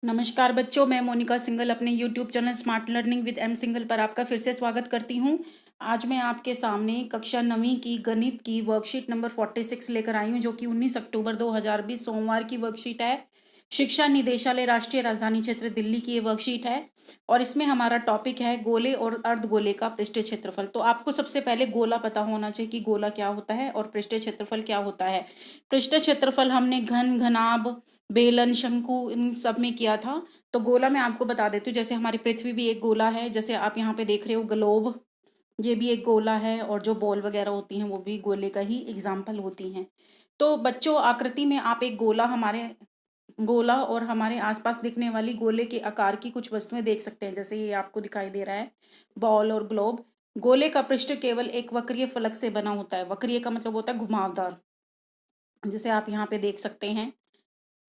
नमस्कार बच्चों, मैं मोनिका सिंगल अपने YouTube channel smart learning with am single पर आपका फिर से स्वागत करती हूं। आज मैं आपके सामने कक्षा 9वीं की गणित की वर्कशीट नंबर 46 लेकर आई हूं, जो कि 19 अक्टूबर 2020 सोमवार की वर्कशीट है। शिक्षा निदेशालय राष्ट्रीय राजधानी क्षेत्र दिल्ली की ये वर्कशीट है और इसमें हमारा टॉपिक है गोले और अर्धगोले का पृष्ठीय क्षेत्रफल। तो आपको सबसे पहले गोला पता होना चाहिए कि गोला क्या होता है और पृष्ठीय क्षेत्रफल क्या होता है। पृष्ठीय क्षेत्रफल हमने घन, घनाभ, बेलन, शंकु इन सब में किया था। तो गोला मैं आपको बता देती हूँ। जैसे हमारी पृथ्वी भी एक गोला है, जैसे आप यहाँ पे देख रहे हो ग्लोब, ये भी एक गोला है। और जो बॉल वगैरह होती हैं वो भी गोले का ही एग्जाम्पल होती हैं। तो बच्चों, आकृति में आप एक गोला और हमारे आसपास दिखने वाली गोले के आकार की कुछ वस्तुएं देख सकते हैं। जैसे ये आपको दिखाई दे रहा है बॉल और ग्लोब। गोले का पृष्ठ केवल एक वक्रीय फलक से बना होता है। वक्रीय का मतलब होता है घुमावदार, जिसे आप यहाँ पे देख सकते हैं।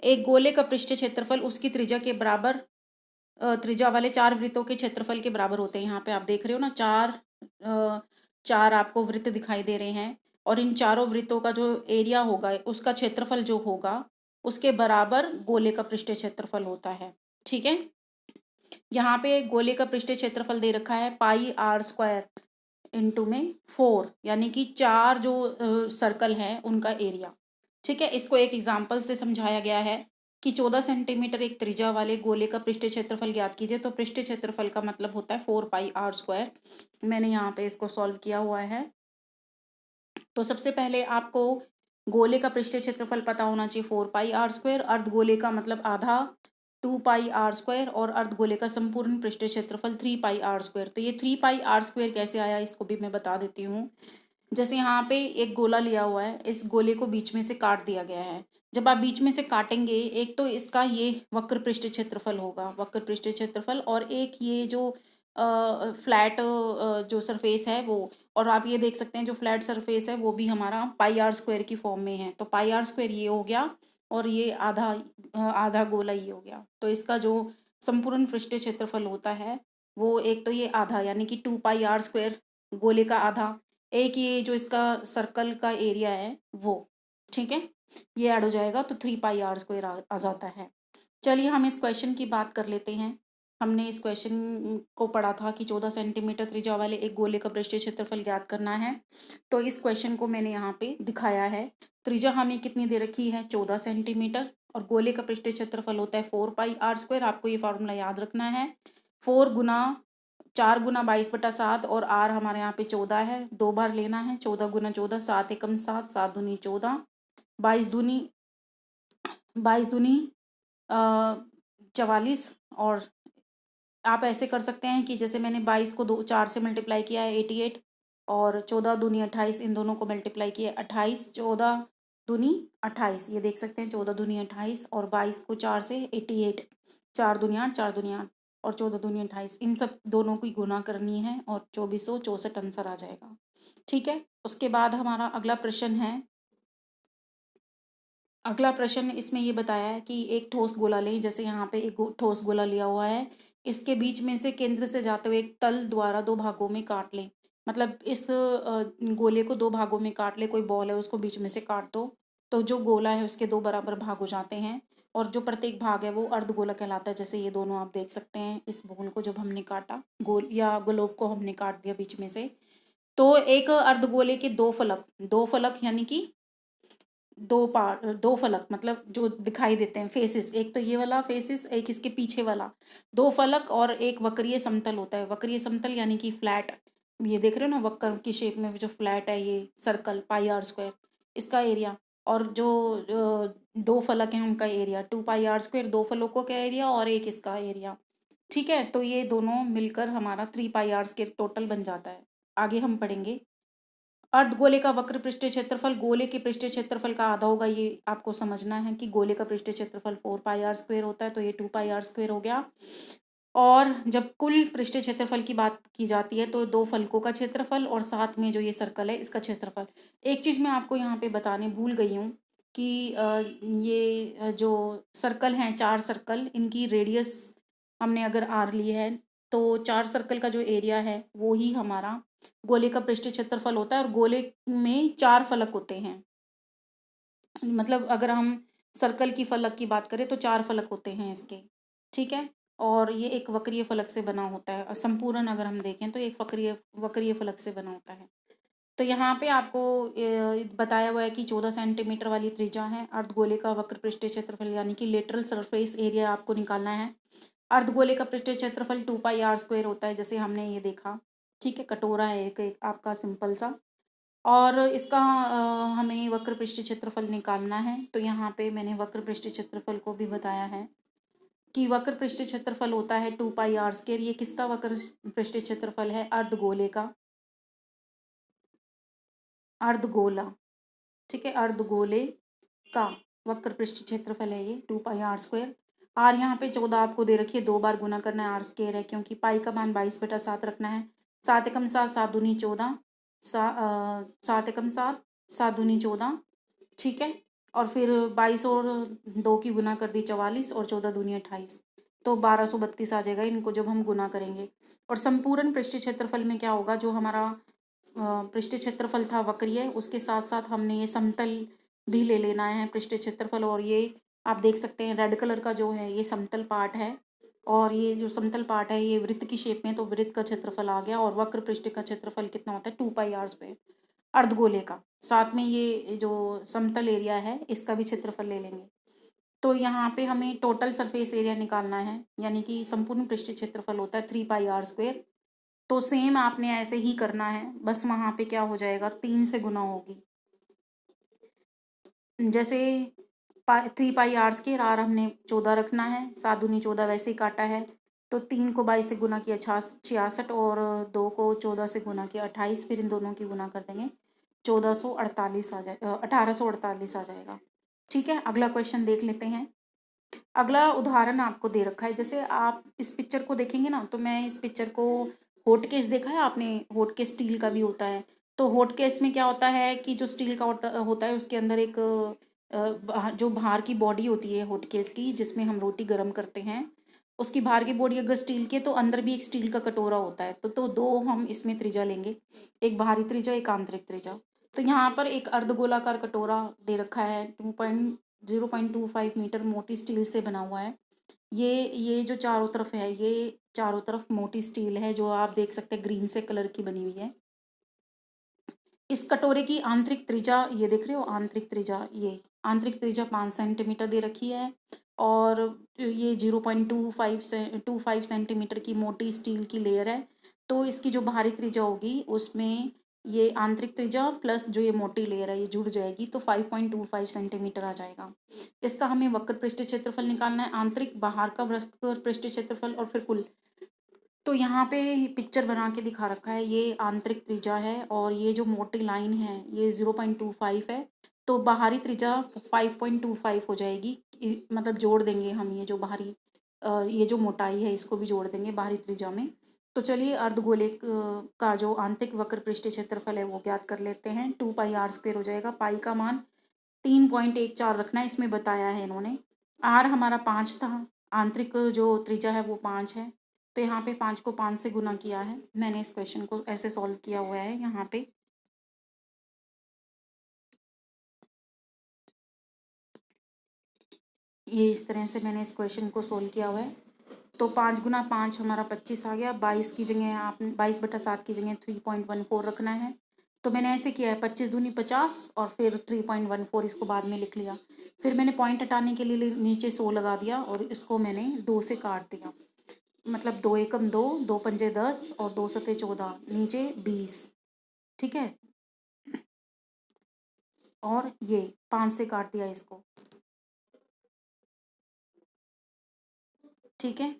एक गोले का पृष्ठीय क्षेत्रफल उसकी त्रिज्या के बराबर, त्रिज्या वाले 4 वृत्तों के क्षेत्रफल के बराबर होते हैं। यहाँ पे आप देख रहे हो ना, चार आपको वृत्त दिखाई दे रहे हैं और इन चारों वृत्तों का जो एरिया होगा, उसका क्षेत्रफल जो होगा, उसके बराबर गोले का पृष्ठीय क्षेत्रफल होता है। ठीक है। यहाँ पे गोले का पृष्ठीय क्षेत्रफल दे रखा है πr² इंटू में 4, यानी कि 4 जो सर्कल हैं उनका एरिया। ठीक है। इसको एक एग्जाम्पल से समझाया गया है कि 14 सेंटीमीटर एक त्रिज्या वाले गोले का पृष्ठीय क्षेत्रफल ज्ञात कीजिए। तो पृष्ठीय क्षेत्रफल का मतलब होता है 4πr²। मैंने यहाँ पे इसको सॉल्व किया हुआ है। तो सबसे पहले आपको गोले का पृष्ठीय क्षेत्रफल पता होना चाहिए 4πr²। अर्धगोले का मतलब आधा 2πr², और अर्धगोले का संपूर्ण पृष्ठीय क्षेत्रफल 3πr²। तो ये 3πr² कैसे आया, इसको भी मैं बता देती हूँ। जैसे यहाँ पे एक गोला लिया हुआ है, इस गोले को बीच में से काट दिया गया है। जब आप बीच में से काटेंगे, एक तो इसका ये वक्र पृष्ठ क्षेत्रफल होगा, वक्र पृष्ठ क्षेत्रफल, और एक ये जो फ्लैट जो सरफेस है वो। और आप ये देख सकते हैं जो फ्लैट सरफेस है वो भी हमारा πr² की फॉर्म में है। तो πr² ये हो गया और ये आधा आधा गोला ये हो गया। तो इसका जो संपूर्ण पृष्ठीय क्षेत्रफल होता है वो एक तो ये आधा, यानी कि 2πr², गोले का आधा, एक ये जो इसका सर्कल का एरिया है वो। ठीक है, ये ऐड हो जाएगा तो 3πr² आ जाता है। चलिए हम इस क्वेश्चन की बात कर लेते हैं। हमने इस क्वेश्चन को पढ़ा था कि 14 सेंटीमीटर त्रिज्या वाले एक गोले का पृष्ठीय क्षेत्रफल ज्ञात करना है। तो इस क्वेश्चन को मैंने यहाँ पे दिखाया है। त्रिज्या हमें कितनी दे रखी है, 14 सेंटीमीटर, और गोले का पृष्ठीय क्षेत्रफल होता है 4πr²। आपको ये फॉर्मूला याद रखना है। 4 गुना 22/7, और आर हमारे यहाँ पे 14 है, 2 बार लेना है। 14 गुना 14, 7 एकम 7, 7 दूनी 14, 22 दूनी 44। और आप ऐसे कर सकते हैं कि जैसे मैंने 22 को 4 से मल्टीप्लाई किया है 88, और 14 दूनी 28, इन दोनों को मल्टीप्लाई किया 28, 14 दूनी 28, ये देख सकते हैं 14 दूनी 28, और 22 को 4 से 88, 4 दूनी 8, 4 दूनी 8, और 14 दूनी 28, इन सब दोनों की गुना करनी है और 2464 आंसर आ जाएगा। ठीक है। उसके बाद हमारा अगला प्रश्न है। अगला प्रश्न इसमें ये बताया है कि एक ठोस गोला लें। जैसे यहाँ पे एक ठोस गोला लिया हुआ है, इसके बीच में से केंद्र से जाते हुए एक तल द्वारा 2 भागों में काट लें। मतलब इस गोले को 2 भागों में काट ले। कोई बॉल है उसको बीच में से काट दो, तो जो गोला है उसके 2 बराबर भाग हो जाते हैं, और जो प्रत्येक भाग है वो अर्धगोला कहलाता है। जैसे ये दोनों आप देख सकते हैं, इस बॉल को जब हमने काटा, गोल या ग्लोब को हमने काट दिया बीच में से, तो एक अर्धगोले के 2 फलक यानी कि 2 फलक मतलब जो दिखाई देते हैं फेसेस, एक तो ये वाला फेसेस, एक इसके पीछे वाला, 2 फलक, और एक वक्रीय समतल होता है। वक्रीय समतल यानी कि फ्लैट, ये देख रहे हो ना वक्र की शेप में जो फ्लैट है ये सर्कल πr², इसका एरिया। और जो 2 फलक हैं उनका एरिया 2πr², 2 फलकों का एरिया और एक इसका एरिया। ठीक है। तो ये दोनों मिलकर हमारा 3πr² टोटल बन जाता है। आगे हम पढ़ेंगे। अर्धगोले का वक्र पृष्ठीय क्षेत्रफल गोले के पृष्ठीय क्षेत्रफल का आधा होगा। ये आपको समझना है कि गोले का पृष्ठीय क्षेत्रफल 4πr² होता है, तो ये 2πr² हो गया। और जब कुल पृष्ठीय क्षेत्रफल की बात की जाती है तो 2 फलकों का क्षेत्रफल और साथ में जो ये सर्कल है इसका क्षेत्रफल। एक चीज़ मैं आपको यहाँ पे बताने भूल गई हूँ कि ये जो सर्कल हैं, 4 सर्कल, इनकी रेडियस हमने अगर r ली है, तो 4 सर्कल का जो एरिया है वो ही हमारा गोले का पृष्ठीय क्षेत्रफल होता है। और गोले में 4 फलक होते हैं। मतलब अगर हम सर्कल की फलक की बात करें तो 4 फलक होते हैं इसके। ठीक है। और ये एक वक्रीय फलक से बना होता है, और संपूर्ण अगर हम देखें तो एक वक्रीय वक्रीय फलक से बना होता है। तो यहाँ पे आपको बताया हुआ है कि 14 सेंटीमीटर वाली त्रिज्या है। अर्धगोले का वक्र पृष्ठीय क्षेत्रफल यानी कि लेटरल सरफेस एरिया आपको निकालना है। अर्धगोले का पृष्ठीय क्षेत्रफल 2πr² होता है, जैसे हमने ये देखा। ठीक है, कटोरा है एक आपका सिंपल सा। और इसका हमें वक्र पृष्ठीय क्षेत्रफल निकालना है। तो यहाँ पे मैंने वक्र पृष्ठीय क्षेत्रफल को भी बताया है कि वक्र पृष्ठीय क्षेत्रफल होता है 2πr²। ये किसका वक्र पृष्ठीय क्षेत्रफल है? अर्धगोले का, अर्धगोला। ठीक है, अर्धगोले का वक्र पृष्ठीय क्षेत्रफल है ये 2πr²। आर यहाँ पे 14 आपको दे रखी है, 2 बार गुना करना है, r² है क्योंकि पाई का मान 22/7 रखना है। 7 एकम 7, 7 दूनी 14, 7 एकम 7, 7 दूनी 14। ठीक है, और फिर 22 और 2 की गुना कर दी 44, और 14 दूनी 28, तो 1232 आ जाएगा इनको जब हम गुना करेंगे। और संपूर्ण पृष्ठीय क्षेत्रफल में क्या होगा, जो हमारा पृष्ठीय क्षेत्रफल था वक्रीय, उसके साथ साथ हमने ये समतल भी ले लेना है पृष्ठीय क्षेत्रफल। और ये आप देख सकते हैं रेड कलर का जो है ये समतल पार्ट है, और ये जो समतल पार्ट है ये वृत्त की शेप में, तो वृत्त का क्षेत्रफल आ गया। और वक्र पृष्ठ का क्षेत्रफल कितना होता है? 2πr²। अर्धगोले का, साथ में ये जो समतल एरिया है इसका भी क्षेत्रफल ले लेंगे। तो यहाँ पे हमें टोटल सरफेस एरिया निकालना है, यानी कि संपूर्ण पृष्ठीय क्षेत्रफल होता है 3πr²। तो सेम आपने ऐसे ही करना है, बस वहाँ पे क्या हो जाएगा, 3 से गुना होगी। जैसे 3πr², आर हमने 14 रखना है, 7 दूनी 14 वैसे ही काटा है। तो 3 को 22 से गुना किया 66, और 2 को 14 से गुना किया 28, फिर इन दोनों की गुना कर देंगे 1448 आ जाए 1848 आ जाएगा। ठीक है, अगला क्वेश्चन देख लेते हैं। अगला उदाहरण आपको दे रखा है, जैसे आप इस पिक्चर को देखेंगे ना, तो मैं इस पिक्चर को, होट केस देखा है आपने? होट केस स्टील का भी होता है। तो होट केस में क्या होता है कि जो स्टील का होता है उसके अंदर एक जो बाहर की बॉडी होती है होट केस की, जिसमें हम रोटी गर्म करते हैं, उसकी बाहर की बॉडी अगर स्टील की है तो अंदर भी एक स्टील का कटोरा होता है। तो दो हम इसमें त्रिज्या लेंगे, एक बाहरी त्रिज्या, एक आंतरिक त्रिज्या। तो यहाँ पर एक अर्धगोलाकार कटोरा दे रखा है, 0.25 मीटर मोटी स्टील से बना हुआ है। ये जो चारों तरफ है, ये चारों तरफ मोटी स्टील है, जो आप देख सकते हैं ग्रीन से कलर की बनी हुई है। इस कटोरे की आंतरिक त्रिज्या ये देख रहे हो, आंतरिक त्रिज्या, ये आंतरिक त्रिज्या 5 सेंटीमीटर दे रखी है। और ये 0.25 सेंटीमीटर की मोटी स्टील की लेयर है। तो इसकी जो बाहरी त्रिज्या होगी उसमें ये आंतरिक त्रिज्या प्लस जो ये मोटी लेयर है ये जुड़ जाएगी, तो 5.25 सेंटीमीटर आ जाएगा। इसका हमें वक्र पृष्ठीय क्षेत्रफल निकालना है, आंतरिक बाहर का वक्र पृष्ठीय क्षेत्रफल और फिर कुल। तो यहाँ पे पिक्चर बना के दिखा रखा है, ये आंतरिक त्रिज्या है और ये जो मोटी लाइन है ये 0.25 है। तो बाहरी त्रिज्या 5.25 हो जाएगी, मतलब जोड़ देंगे हम ये जो बाहरी ये जो मोटाई है इसको भी जोड़ देंगे बाहरी त्रिज्या में। तो चलिए अर्धगोले का जो आंतरिक वक्र पृष्ठीय क्षेत्रफल है वो ज्ञात कर लेते हैं। 2πr² हो जाएगा। पाई का मान 3.14 रखना है, इसमें बताया है इन्होंने। आर हमारा 5 था, आंतरिक जो त्रिज्या है वो 5 है। तो यहाँ पे 5 को 5 से गुना किया है, मैंने इस क्वेश्चन को ऐसे सॉल्व किया हुआ है। यहाँ पे ये इस तरह से मैंने इस क्वेश्चन को सोल्व किया हुआ है। तो 5 गुना 5 हमारा 25 आ गया। 22 की जगह आप 22/7 की जगह 3.14 रखना है। तो मैंने ऐसे किया है, 25 दूनी 50 और फिर 3.14 इसको बाद में लिख लिया। फिर मैंने पॉइंट हटाने के लिए नीचे 100 लगा दिया और इसको मैंने 2 से काट दिया। मतलब 2 एकम 2, 2 पंजे 10 और 2 सते 14, नीचे 20। ठीक है, और ये 5 से काट दिया इसको। ठीक है,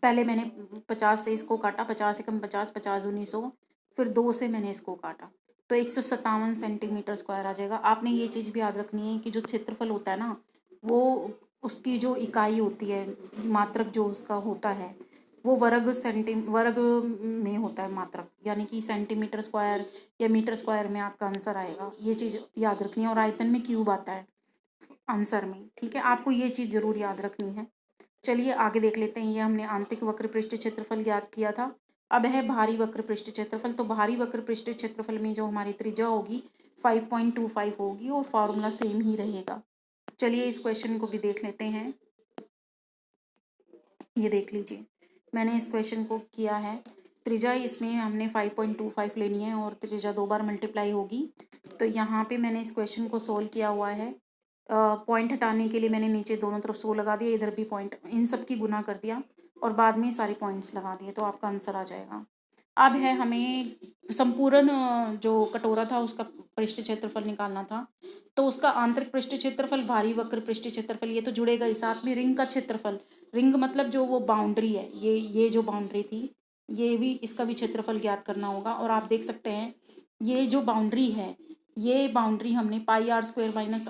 पहले मैंने 50 से इसको काटा, 50 एकम 50, 50 दूनी 100, फिर 2 से मैंने इसको काटा, तो 157 सेंटीमीटर स्क्वायर आ जाएगा। आपने ये चीज़ भी याद रखनी है कि जो क्षेत्रफल होता है ना, वो उसकी जो इकाई होती है, मात्रक जो उसका होता है, वो वर्ग में होता है मात्रक, यानी कि सेंटीमीटर स्क्वायर या मीटर स्क्वायर में आपका आंसर आएगा। ये चीज़ याद रखनी है। और आयतन में क्यूब आता है आंसर में। ठीक है, आपको ये चीज़ ज़रूर याद रखनी है। चलिए आगे देख लेते हैं। ये हमने आंतरिक वक्र पृष्ठीय क्षेत्रफल ज्ञात किया था। अब है बाहरी वक्र पृष्ठीय क्षेत्रफल। तो बाहरी वक्र पृष्ठीय क्षेत्रफल में जो हमारी त्रिज्या होगी 5.25 होगी और फॉर्मूला सेम ही रहेगा। चलिए इस क्वेश्चन को भी देख लेते हैं। ये देख लीजिए, मैंने इस क्वेश्चन को किया है। त्रिज्या इसमें हमने 5.25 लेनी है और त्रिज्या 2 बार मल्टीप्लाई होगी। तो यहाँ पे मैंने इस क्वेश्चन को सोल्व किया हुआ है। पॉइंट हटाने के लिए मैंने नीचे दोनों तरफ 100 लगा दिया, इधर भी पॉइंट, इन सब की गुना कर दिया और बाद में सारे पॉइंट्स लगा दिए, तो आपका आंसर आ जाएगा। अब है हमें संपूर्ण जो कटोरा था उसका पृष्ठ क्षेत्रफल निकालना था। तो उसका आंतरिक पृष्ठ क्षेत्रफल, बाहरी वक्र पृष्ठ क्षेत्रफल, ये तो जुड़ेगा ही, साथ में रिंग का क्षेत्रफल। रिंग मतलब जो वो बाउंड्री है, ये जो बाउंड्री थी, ये भी, इसका भी क्षेत्रफल ज्ञात करना होगा। और आप देख सकते हैं ये जो बाउंड्री है, ये बाउंड्री हमने pi r square minus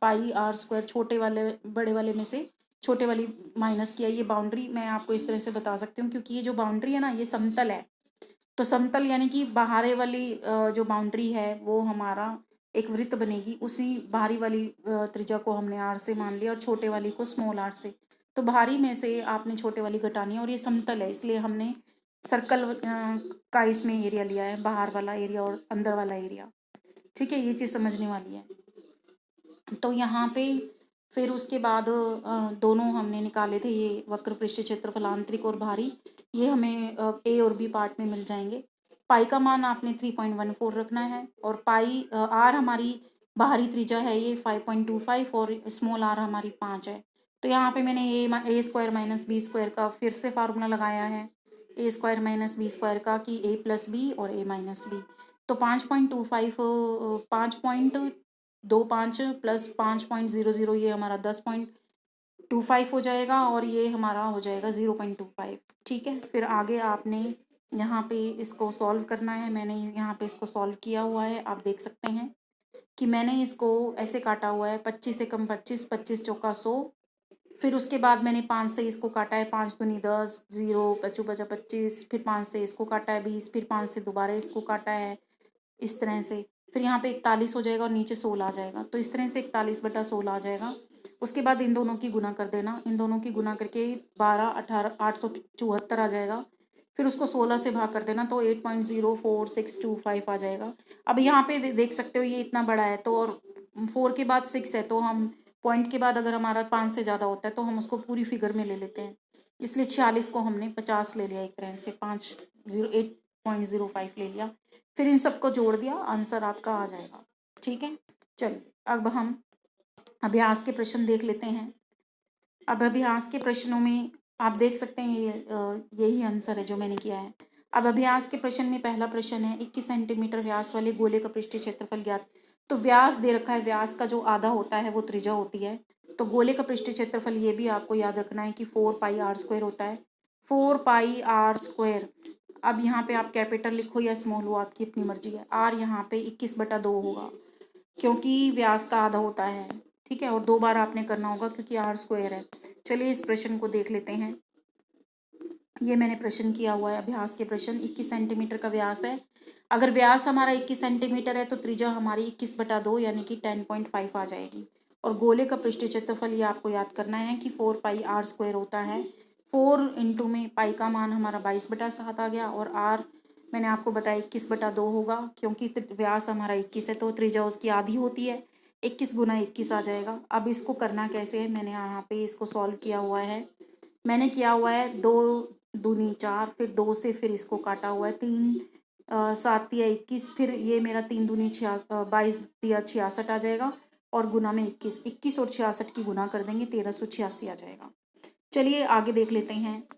pi r square, छोटे वाले बड़े वाले में से छोटे वाली माइनस किया। ये बाउंड्री मैं आपको इस तरह से बता सकती हूँ, क्योंकि ये जो बाउंड्री है ना, ये समतल है। तो समतल यानी कि बाहरी वाली जो बाउंड्री है वो हमारा एक वृत्त बनेगी, उसी बाहरी वाली त्रिज्या को हमने आर से मान लिया और छोटे वाली को स्मॉल आर से। तो बाहरी में से आपने छोटे वाली घटानी है और ये समतल है, इसलिए हमने सर्कल का इसमें एरिया लिया है, बाहर वाला एरिया और अंदर वाला एरिया। ठीक है, ये चीज़ समझने वाली है। तो यहाँ पे फिर उसके बाद दोनों हमने निकाले थे, ये वक्र पृष्ठ क्षेत्रफल आंतरिक और बाहरी, ये हमें ए और बी पार्ट में मिल जाएंगे। पाई का मान आपने 3.14 रखना है और पाई आर हमारी बाहरी त्रिज्या है ये 5.25 और स्मॉल आर हमारी 5 है। तो यहाँ पे मैंने ए स्क्वायर माइनस बी स्क्वायर का फिर से फार्मूला लगाया है, ए स्क्वायर माइनस बी स्क्वायर का, कि ए प्लस बी और ए माइनस बी। तो 5.25 5.25 प्लस 5.00, ये हमारा 10.25 हो जाएगा और ये हमारा हो जाएगा 0.25। ठीक है, फिर आगे आपने यहाँ पे इसको सॉल्व करना है। मैंने यहाँ पे इसको सॉल्व किया हुआ है, आप देख सकते हैं कि मैंने इसको ऐसे काटा हुआ है, 25 से कम 25, 25 चौका 100। फिर उसके बाद मैंने 5 से इसको काटा है, 5 दूनी 10, 0 बचू बचा 25, फिर 5 से इसको काटा है 20, फिर 5 से दोबारा इसको काटा है इस तरह से। फिर यहाँ पे 41 हो जाएगा और नीचे 16 आ जाएगा, तो इस तरह से 41/16 आ जाएगा। उसके बाद इन दोनों की गुना कर देना, इन दोनों की गुना करके 12 18 874 आ जाएगा। फिर उसको 16 से भाग कर देना, तो 8.04625 आ जाएगा। अब यहाँ पे देख सकते हो ये इतना बड़ा है, तो और 4 के बाद 6 है, तो हम पॉइंट के बाद अगर हमारा 5 से ज़्यादा होता है तो हम उसको पूरी फिगर में ले लेते हैं, इसलिए 46 को हमने 50 ले लिया, एक तरह से 8.05 ले लिया। फिर इन सबको जोड़ दिया, आंसर आपका आ जाएगा। ठीक है, चलिए अब हम अभ्यास के प्रश्न देख लेते हैं। अब अभ्यास के प्रश्नों में आप देख सकते हैं यही आंसर है जो मैंने किया है। अब अभ्यास के प्रश्न में पहला प्रश्न है, 21 सेंटीमीटर व्यास वाले गोले का पृष्ठीय क्षेत्रफल ज्ञात। तो व्यास दे रखा है, व्यास का जो आधा होता है वो त्रिज्या होती है। तो गोले का पृष्ठीय क्षेत्रफल ये भी आपको याद रखना है कि 4 पाई आर स्क्वायर होता है, 4 पाई आर स्क्वायर। अब यहाँ पे आप कैपिटल लिखो या स्मॉल, हो आपकी अपनी मर्जी है। आर यहाँ पे 21/2 होगा, क्योंकि व्यास का आधा होता है। ठीक है, और 2 बार आपने करना होगा क्योंकि आर स्क्वायर है। चलिए इस प्रश्न को देख लेते हैं। ये मैंने प्रश्न किया हुआ है, अभ्यास के प्रश्न। 21 सेंटीमीटर का व्यास है। अगर व्यास हमारा 21 सेंटीमीटर है तो त्रिज्या हमारी 21/2 यानी कि 10.5 आ जाएगी। और गोले का पृष्ठीय क्षेत्रफल ये आपको याद करना है कि 4 पाई आर स्क्वायर होता है। 4 इंटू में पाई का मान हमारा 22/7 आ गया, और आर मैंने आपको बताया 21/2 होगा, क्योंकि व्यास हमारा 21 है तो त्रिज्या उसकी आधी होती है, 21 गुना 21 आ जाएगा। अब इसको करना कैसे है, मैंने यहाँ पे इसको सॉल्व किया हुआ है। मैंने किया हुआ है 2 दूनी 4, फिर 2 से फिर इसको काटा हुआ है 3 7 या 21, फिर ये मेरा 3 दूनी 22 या 66 आ जाएगा, और गुना में 21 और 66 की गुना कर देंगे, 1386 आ जाएगा। चलिए आगे देख लेते हैं,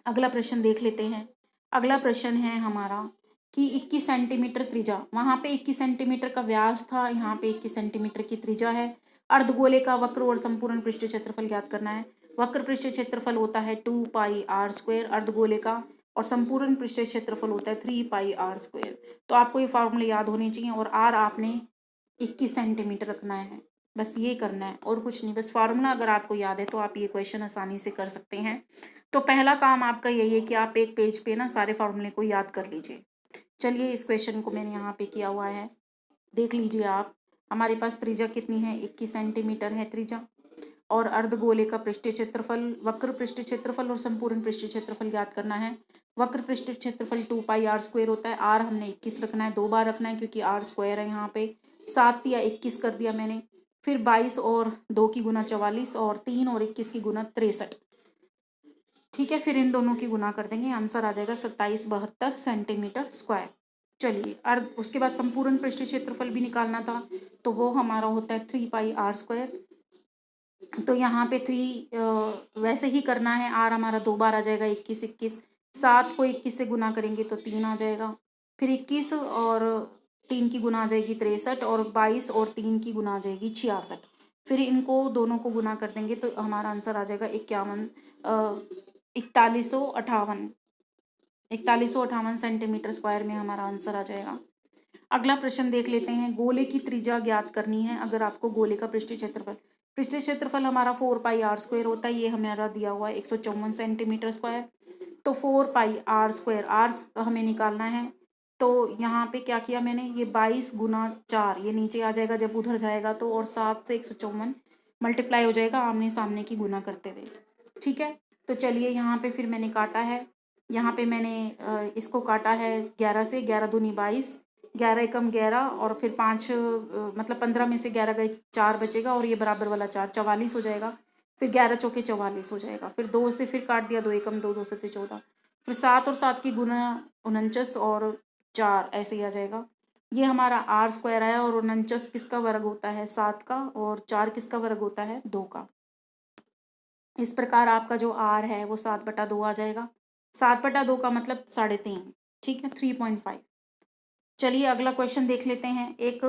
अगला प्रश्न देख लेते हैं। अगला प्रश्न है हमारा कि 21 सेंटीमीटर त्रिज्या, वहाँ पे 21 सेंटीमीटर का व्यास था, यहाँ पे 21 सेंटीमीटर की त्रिज्या है। अर्धगोले का वक्र और संपूर्ण पृष्ठीय क्षेत्रफल ज्ञात करना है। वक्र पृष्ठीय क्षेत्रफल होता है 2 पाई आर स्क्वायर अर्धगोले का, और संपूर्ण पृष्ठीय क्षेत्रफल होता है 3 पाई आर स्क्वायर। तो आपको ये फॉर्मूले याद होने चाहिए, और आर आपने 21 सेंटीमीटर रखना है, बस ये करना है और कुछ नहीं। बस फार्मूला अगर आपको याद है तो आप ये क्वेश्चन आसानी से कर सकते हैं। तो पहला काम आपका यही है कि आप एक पेज पे ना सारे फार्मूले को याद कर लीजिए। चलिए इस क्वेश्चन को मैंने यहाँ पे किया हुआ है, देख लीजिए आप। हमारे पास त्रिज्या कितनी है, 21 सेंटीमीटर है त्रिज्या, और अर्धगोले का पृष्ठीय क्षेत्रफल, वक्र पृष्ठीय क्षेत्रफल और संपूर्ण पृष्ठीय क्षेत्रफल ज्ञात करना है। वक्र पृष्ठीय क्षेत्रफल 2 पाई आर स्क्वायर होता है, आर हमने 21 रखना है, 2 बार रखना है क्योंकि आर स्क्वायर है। यहाँ पे 7 या 21 कर दिया मैंने, फिर 22 और 2 की गुना 44, और 3 और 21 की गुना 63। ठीक है, फिर इन दोनों की गुना कर देंगे, आंसर आ जाएगा 2772 सेंटीमीटर स्क्वायर। चलिए, अर्ध उसके बाद संपूर्ण पृष्ठीय क्षेत्रफल भी निकालना था, तो वो हमारा होता है 3πr²। तो यहाँ पे 3 वैसे ही करना है, आर हमारा 2 बार आ जाएगा, 21 21। 7 को 21 से गुना करेंगे तो 3 आ जाएगा, फिर 21 और 3 की गुना आ जाएगी 63, और 22 और 3 की गुना आ जाएगी 66। फिर इनको दोनों को गुना कर देंगे तो हमारा आंसर आ जाएगा 4158 सेंटीमीटर स्क्वायर में हमारा आंसर आ जाएगा। अगला प्रश्न देख लेते हैं। गोले की त्रिज्या ज्ञात करनी है। अगर आपको गोले का पृष्ठीय क्षेत्रफल हमारा 4πr² होता है, ये हमारा दिया हुआ है 154 सेंटीमीटर स्क्वायर। तो 4πr², आर हमें निकालना है। तो यहाँ पे क्या किया मैंने, ये 22 गुना 4, ये नीचे आ जाएगा जब उधर जाएगा तो, और 7 से 154 मल्टीप्लाई हो जाएगा आमने सामने की गुना करते हुए। ठीक है, तो चलिए यहाँ पे फिर मैंने काटा है, यहाँ पे मैंने इसको काटा है 11 से, 11 दूनी 22, 11 एकम 11, और फिर 5 मतलब 15 में से 11 गए, 4 बचेगा, और ये बराबर वाला 4, 44 हो जाएगा। फिर 11 चौके 44 हो जाएगा, फिर 2 से फिर काट दिया, 2 एकम 2, 2 सत्ते 14, फिर 7 और 7 की गुना 49 और 4 ऐसे ही आ जाएगा। ये हमारा r² आया, और 49 किसका वर्ग होता है, 7 का, और 4 किसका वर्ग होता है, 2 का। इस प्रकार आपका जो r है वो 7/2 आ जाएगा। 7/2 का मतलब 3.5, ठीक है, 3.5। चलिए अगला क्वेश्चन देख लेते हैं। एक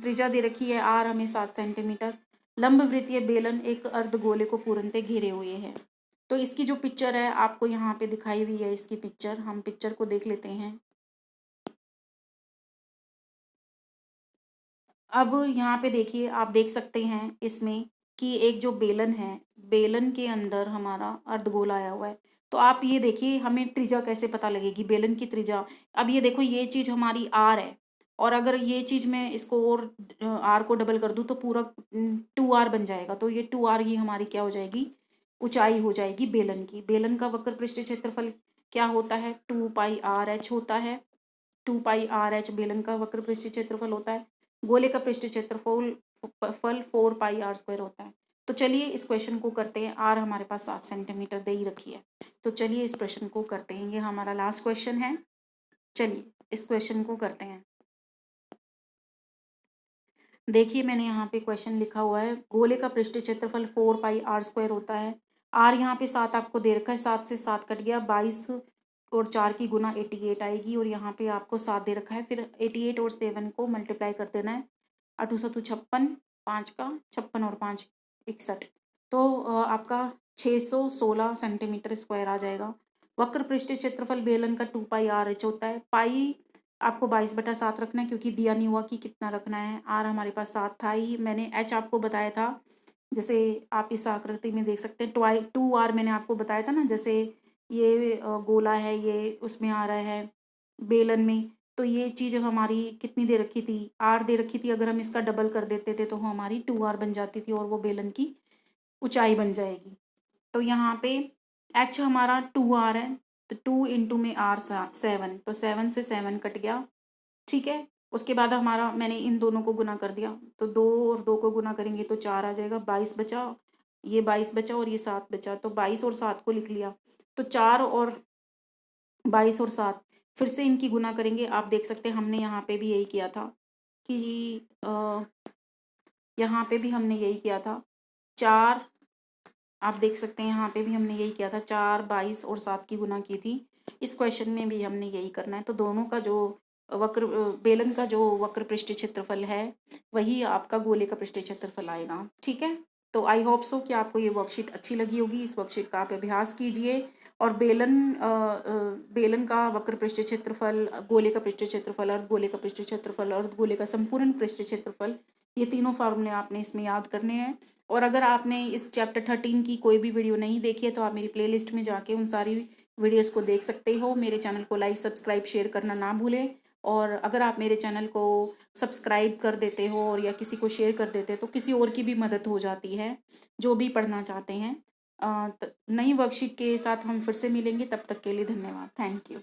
त्रिज्या दे रखी है आर हमें 7 सेंटीमीटर, लंब वृत्तीय बेलन एक अर्धगोले को पूर्णतः घेरे हुए है। तो इसकी जो पिक्चर है आपको यहाँ पे दिखाई हुई है, इसकी पिक्चर, हम पिक्चर को देख लेते हैं। अब यहाँ पे देखिए, आप देख सकते हैं इसमें कि एक जो बेलन है, बेलन के अंदर हमारा अर्धगोला आया हुआ है। तो आप ये देखिए, हमें त्रिज्या कैसे पता लगेगी, बेलन की त्रिज्या। अब ये देखो, ये चीज़ हमारी आर है, और अगर ये चीज़ मैं इसको और आर को डबल कर दूँ तो पूरा 2r बन जाएगा। तो ये 2r ही हमारी क्या हो जाएगी, ऊंचाई हो जाएगी बेलन की। बेलन का वक्र पृष्ठीय क्षेत्रफल क्या होता है, 2πrh होता है। 2πrh बेलन का वक्र पृष्ठीय क्षेत्रफल होता है। गोले का पृष्ठीय क्षेत्रफल 4πr² होता है। तो चलिए इस क्वेश्चन को करते हैं। आर हमारे पास 7 सेंटीमीटर दे ही रखी है, तो चलिए इस प्रश्न को करते हैं। ये हमारा लास्ट क्वेश्चन है, चलिए इस क्वेश्चन को करते हैं। देखिए मैंने यहाँ पे क्वेश्चन लिखा हुआ है, गोले का पृष्ठीय क्षेत्रफल 4πr² होता है। आर यहाँ पे 7 आपको दे रखा है, 7 से 7 कट गया, 22 और 4 की गुना 88 आएगी, और यहाँ पे आपको 7 दे रखा है, फिर 88 और 7 को मल्टीप्लाई कर देना है। 8 7 56, 5 का 56 और 5 61, तो आपका 616 सेंटीमीटर स्क्वायर आ जाएगा। वक्र पृष्ठीय क्षेत्रफल बेलन का 2πrh होता है। पाई आपको 22/7 रखना है, क्योंकि दिया नहीं हुआ कि कितना रखना है। आर हमारे पास 7 था ही, मैंने एच आपको बताया था, जैसे आप इस आकृति में देख सकते हैं। 2r मैंने आपको बताया था ना, जैसे ये गोला है, ये उसमें आ रहा है बेलन में, तो ये चीज़ हमारी कितनी दे रखी थी, r दे रखी थी। अगर हम इसका डबल कर देते थे तो हमारी 2r बन जाती थी, और वो बेलन की ऊंचाई बन जाएगी। तो यहाँ पे h हमारा 2r है, तो 2 इंटू में r 7, तो 7 से 7 कट गया, ठीक है। उसके बाद हमारा, मैंने इन दोनों को गुना कर दिया, तो 2 और 2 को गुना करेंगे तो 4 आ जाएगा, 22 बचा, ये 22 बचा और ये 7 बचा, तो 22 और 7 को लिख लिया। तो 4 और 22 और 7 फिर से इनकी गुना करेंगे। आप देख सकते हैं हमने यहाँ पे भी यही किया था कि यहाँ पे भी हमने यही किया था 4, आप देख सकते हैं यहाँ पे भी हमने यही किया था, 4 22 और 7 की गुना की थी। इस क्वेश्चन में भी हमने यही करना है। तो दोनों का जो वक्र बेलन का जो वक्र पृष्ठीय क्षेत्रफल है वही आपका गोले का पृष्ठीय क्षेत्रफल आएगा, ठीक है। तो आई होप सो कि आपको ये वर्कशीट अच्छी लगी होगी। इस वर्कशीट का आप अभ्यास कीजिए, और बेलन का वक्र पृष्ठीय क्षेत्रफल, गोले का पृष्ठीय क्षेत्रफल, अर्धगोले का पृष्ठीय क्षेत्रफल, अर्धगोले का संपूर्ण पृष्ठीय क्षेत्रफल, ये तीनों फार्मूले आपने इसमें याद करने हैं। और अगर आपने इस चैप्टर 13 की कोई भी वीडियो नहीं देखी है तो आप मेरी प्लेलिस्ट में जाके उन सारी वीडियोस को देख सकते हो। मेरे चैनल को लाइक सब्सक्राइब शेयर करना ना भूलें, और अगर आप मेरे चैनल को सब्सक्राइब कर देते हो और या किसी को शेयर कर देते हो तो किसी और की भी मदद हो जाती है जो भी पढ़ना चाहते हैं। नई वर्कशीट के साथ हम फिर से मिलेंगे, तब तक के लिए धन्यवाद, थैंक यू।